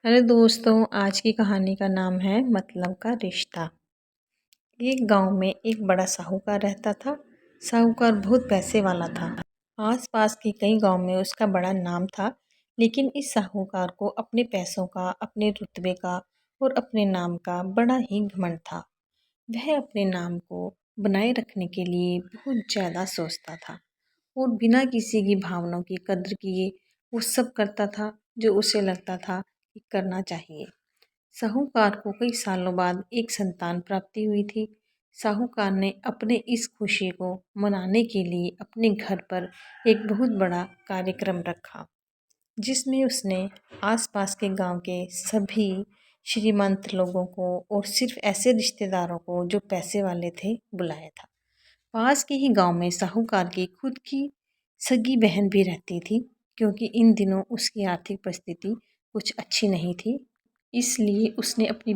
Hello दोस्तों, आज की कहानी का नाम है मतलब का रिश्ता। एक गांव में एक बड़ा साहूकार रहता था। साहूकार बहुत पैसे वाला था। आसपास के कई गांव में उसका बड़ा नाम था, लेकिन इस साहूकार को अपने पैसों का, अपने रुतबे का और अपने नाम का बड़ा ही घमंड था। वह अपने नाम को बनाए रखने के लिए बहुत ज़्यादा सोचता था और बिना किसी की भावनाओं की कद्र किए वो सब करता था जो उसे लगता था कि करना चाहिए। साहूकार को कई सालों बाद एक संतान प्राप्ति हुई थी। साहूकार ने अपने इस खुशी को मनाने के लिए अपने घर पर एक बहुत बड़ा कार्यक्रम रखा, जिसमें उसने आसपास के गांव के सभी श्रीमंत लोगों को और सिर्फ ऐसे रिश्तेदारों को जो पैसे वाले थे बुलाया था। पास के ही गांव में साहूकार की खुद की सगी बहन भी रहती थी, क्योंकि इन दिनों उसकी आर्थिक परिस्थिति कुछ अच्छी नहीं थी। इसलिए उसने अपनी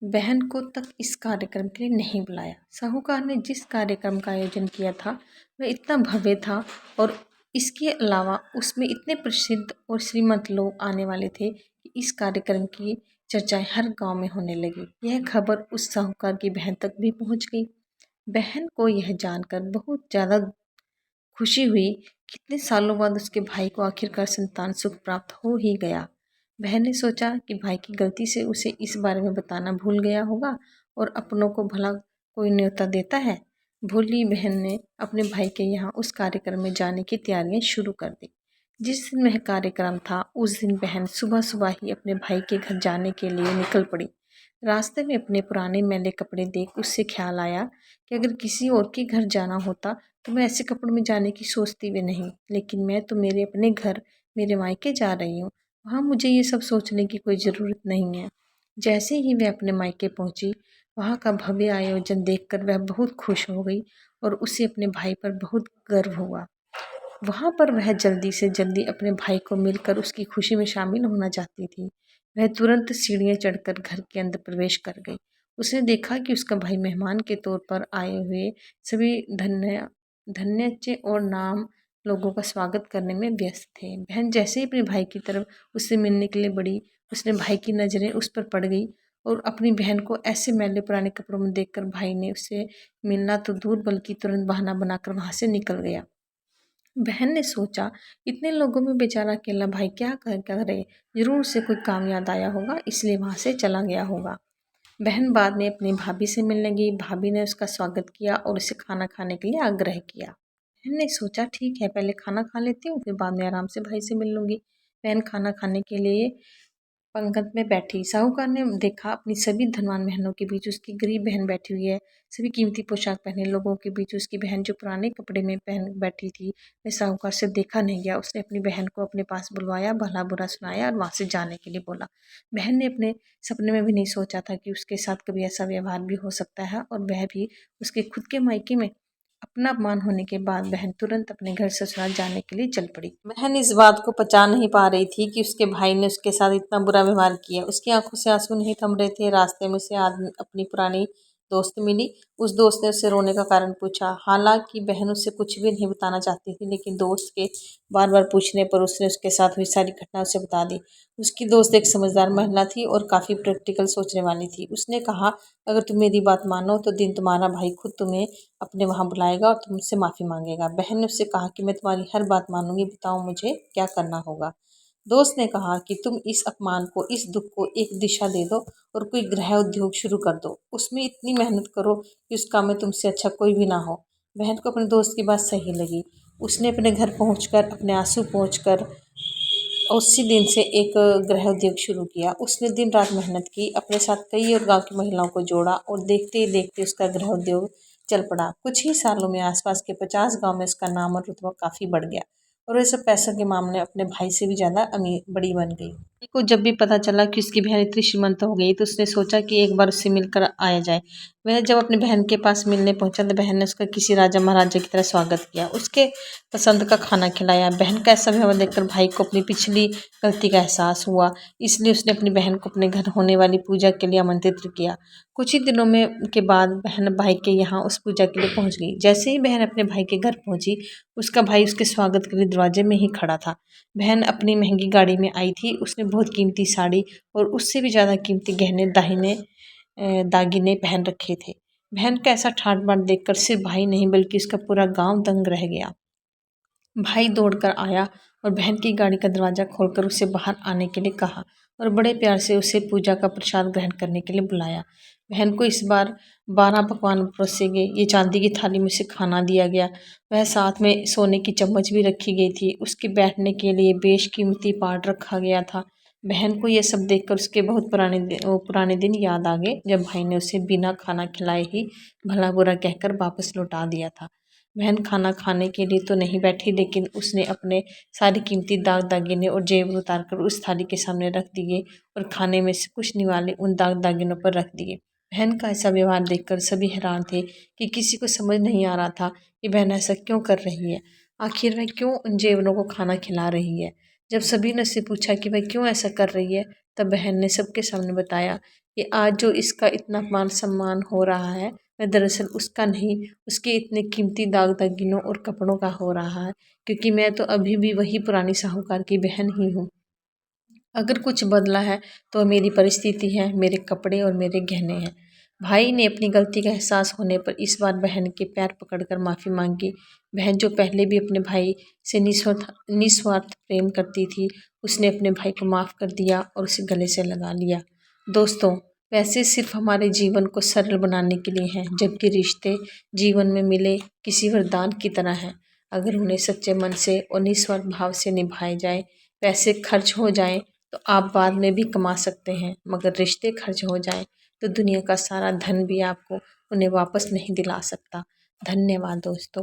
बहन को तक इस कार्यक्रम के लिए नहीं बुलाया। साहूकार ने जिस कार्यक्रम का आयोजन किया था वह इतना भव्य था और इसके अलावा उसमें इतने प्रसिद्ध और श्रीमंत लोग आने वाले थे कि इस कार्यक्रम की चर्चाएं हर गांव में होने लगी। यह खबर उस साहूकार की बहन तक भी पहुंच गई। बहन को यह जानकर बहुत ज़्यादा खुशी हुई। कितने सालों बाद उसके भाई को आखिरकार संतान सुख प्राप्त हो ही गया। बहन ने सोचा कि भाई की गलती से उसे इस बारे में बताना भूल गया होगा और अपनों को भला कोई न्योता देता है। भोली बहन ने अपने भाई के यहाँ उस कार्यक्रम में जाने की तैयारियां शुरू कर दी। जिस दिन वह कार्यक्रम था उस दिन बहन सुबह सुबह ही अपने भाई के घर जाने के लिए निकल पड़ी। रास्ते में अपने पुराने मैले कपड़े देख उससे ख्याल आया कि अगर किसी और के घर जाना होता तो मैं ऐसे कपड़ों में जाने की सोचती भी नहीं, लेकिन मैं तो मेरे अपने घर, मेरे मायके जा रही हूँ, वहाँ मुझे ये सब सोचने की कोई ज़रूरत नहीं है। जैसे ही वह अपने मायके पहुँची, वहाँ का भव्य आयोजन देखकर वह बहुत खुश हो गई और उसे अपने भाई पर बहुत गर्व हुआ। वहाँ पर वह जल्दी से जल्दी अपने भाई को मिलकर उसकी खुशी में शामिल होना चाहती थी। वह तुरंत सीढ़ियाँ चढ़कर घर के अंदर प्रवेश कर गई। उसने देखा कि उसका भाई मेहमान के तौर पर आए हुए सभी धन्यचे और नाम लोगों का स्वागत करने में व्यस्त थे। बहन जैसे ही अपने भाई की तरफ उससे मिलने के लिए बढ़ी, उसने भाई की नज़रें उस पर पड़ गई और अपनी बहन को ऐसे मैले पुराने कपड़ों में देखकर भाई ने उससे मिलना तो दूर बल्कि तुरंत बहाना बनाकर वहाँ से निकल गया। बहन ने सोचा, इतने लोगों में बेचारा अकेला भाई क्या करे, जरूर उसे कोई काम याद आया होगा, इसलिए वहां से चला गया होगा। बहन बाद में अपनी भाभी से मिलने गई। भाभी ने उसका स्वागत किया और उसे खाना खाने के लिए आग्रह किया। बहन ने सोचा, ठीक है, पहले खाना खा लेती हूँ, फिर बाद में आराम से भाई से मिल लूंगी। बहन खाना खाने के लिए पंगत में बैठी। साहूकार ने देखा अपनी सभी धनवान बहनों के बीच उसकी गरीब बहन बैठी हुई है। सभी कीमती पोशाक पहने लोगों के बीच उसकी बहन जो पुराने कपड़े में पहन बैठी थी, वह साहूकार से देखा नहीं गया। उसने अपनी बहन को अपने पास बुलवाया, भला बुरा सुनाया और वहाँ से जाने के लिए बोला। बहन ने अपने सपने में भी नहीं सोचा था कि उसके साथ कभी ऐसा व्यवहार भी हो सकता है और वह भी उसके खुद के मायके में। अपना अपमान होने के बाद बहन तुरंत अपने घर ससुराल जाने के लिए चल पड़ी। बहन इस बात को पचा नहीं पा रही थी कि उसके भाई ने उसके साथ इतना बुरा व्यवहार किया। उसकी आंखों से आंसू नहीं थम रहे थे। रास्ते में से अपनी पुरानी दोस्त मिली। उस दोस्त ने उससे रोने का कारण पूछा। हालांकि बहन उससे कुछ भी नहीं बताना चाहती थी, लेकिन दोस्त के बार बार पूछने पर उसने उसके साथ हुई सारी घटना उसे बता दी। उसकी दोस्त एक समझदार महिला थी और काफ़ी प्रैक्टिकल सोचने वाली थी। उसने कहा, अगर तुम मेरी बात मानो तो दिन तुम्हारा भाई खुद तुम्हें अपने वहाँ बुलाएगा और तुमसे माफ़ी मांगेगा। बहन ने उससे कहा कि मैं तुम्हारी हर बात मानूंगी, बताओ मुझे क्या करना होगा। दोस्त ने कहा कि तुम इस अपमान को, इस दुख को एक दिशा दे दो और कोई गृह उद्योग शुरू कर दो। उसमें इतनी मेहनत करो कि उस काम में तुमसे अच्छा कोई भी ना हो। बहन को अपने दोस्त की बात सही लगी। उसने अपने घर पहुंचकर अपने आंसू पहुंचकर उसी दिन से एक गृह उद्योग शुरू किया। उसने दिन रात मेहनत की, अपने साथ कई और गांव की महिलाओं को जोड़ा और देखते ही देखते उसका गृह उद्योग चल पड़ा। कुछ ही सालों में आसपास के 50 गांव में उसका नाम और रुतबा काफ़ी बढ़ गया और वह सब पैसों के मामले अपने भाई से भी ज़्यादा अमीर बड़ी बन गई। भाई को जब भी पता चला कि उसकी बहन इतनी श्रीमंत हो गई तो उसने सोचा कि एक बार उससे मिलकर आया जाए। वह जब अपनी बहन के पास मिलने पहुंचा तो बहन ने उसका किसी राजा महाराजा की तरह स्वागत किया, उसके पसंद का खाना खिलाया। बहन का ऐसा व्यवहार देखकर भाई को अपनी पिछली गलती का एहसास हुआ, इसलिए उसने अपनी बहन को अपने घर होने वाली पूजा के लिए आमंत्रित किया। कुछ ही दिनों में के बाद बहन भाई के यहाँ उस पूजा के लिए पहुंच गई। जैसे ही बहन अपने भाई के घर पहुंची, उसका भाई उसके स्वागत के लिए दरवाजे में ही खड़ा था। बहन अपनी महंगी गाड़ी में आई थी। उसने बहुत कीमती साड़ी और उससे भी ज़्यादा कीमती गहने दागिने पहन रखे थे। बहन का ऐसा ठाट बाट देखकर सिर्फ भाई नहीं बल्कि उसका पूरा गांव दंग रह गया। भाई दौड़कर आया और बहन की गाड़ी का दरवाज़ा खोलकर उसे बाहर आने के लिए कहा और बड़े प्यार से उसे पूजा का प्रसाद ग्रहण करने के लिए बुलाया। बहन को इस बार 12 पकवान परोसे गए। ये चांदी की थाली में उसे खाना दिया गया। वह साथ में सोने की चम्मच भी रखी गई थी। उसके बैठने के लिए बेशकीमती पाट रखा गया था। बहन को यह सब देखकर उसके बहुत पुराने दिन याद आ गए जब भाई ने उसे बिना खाना खिलाए ही भला बुरा कहकर वापस लौटा दिया था। बहन खाना खाने के लिए तो नहीं बैठी लेकिन उसने अपने सारी कीमती दाग दागिने और जेवर उतार कर उस थाली के सामने रख दिए और खाने में से कुछ निवाले उन दाग दागिनों पर रख दिए। बहन का ऐसा व्यवहार देखकर सभी हैरान थे कि किसी को समझ नहीं आ रहा था कि बहन ऐसा क्यों कर रही है। आखिर वह क्यों उन जेवरों को खाना खिला रही है। जब सभी ने उससे पूछा कि वह क्यों ऐसा कर रही है तब बहन ने सबके सामने बताया कि आज जो इसका इतना मान सम्मान हो रहा है वह दरअसल उसका नहीं, उसके इतने कीमती दाग दागिनों और कपड़ों का हो रहा है, क्योंकि मैं तो अभी भी वही पुरानी साहूकार की बहन ही हूँ। अगर कुछ बदला है तो मेरी परिस्थिति है, मेरे कपड़े और मेरे गहने हैं। भाई ने अपनी गलती का एहसास होने पर इस बार बहन के पैर पकड़कर माफ़ी मांगी। बहन जो पहले भी अपने भाई से निस्वार्थ प्रेम करती थी, उसने अपने भाई को माफ़ कर दिया और उसे गले से लगा लिया। दोस्तों, पैसे सिर्फ हमारे जीवन को सरल बनाने के लिए हैं, जबकि रिश्ते जीवन में मिले किसी वरदान की तरह हैं। अगर उन्हें सच्चे मन से और निस्वार्थ भाव से निभाए जाए, पैसे खर्च हो जाएं तो आप बाद में भी कमा सकते हैं, मगर रिश्ते खर्च हो जाएं तो दुनिया का सारा धन भी आपको उन्हें वापस नहीं दिला सकता। धन्यवाद दोस्तों।